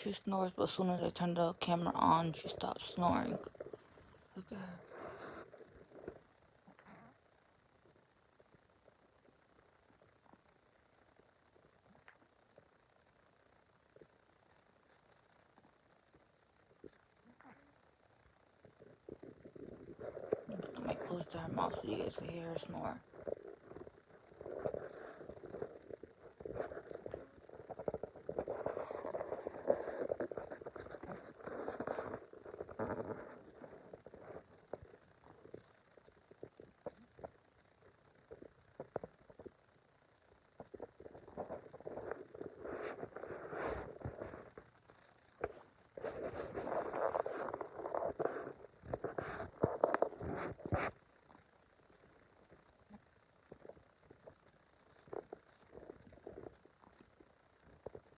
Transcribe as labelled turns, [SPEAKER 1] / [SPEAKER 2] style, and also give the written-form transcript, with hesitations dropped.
[SPEAKER 1] She snores, but as soon as I turn the camera on, she stops snoring. Look at her. I might close her mouth so you guys can hear her snore.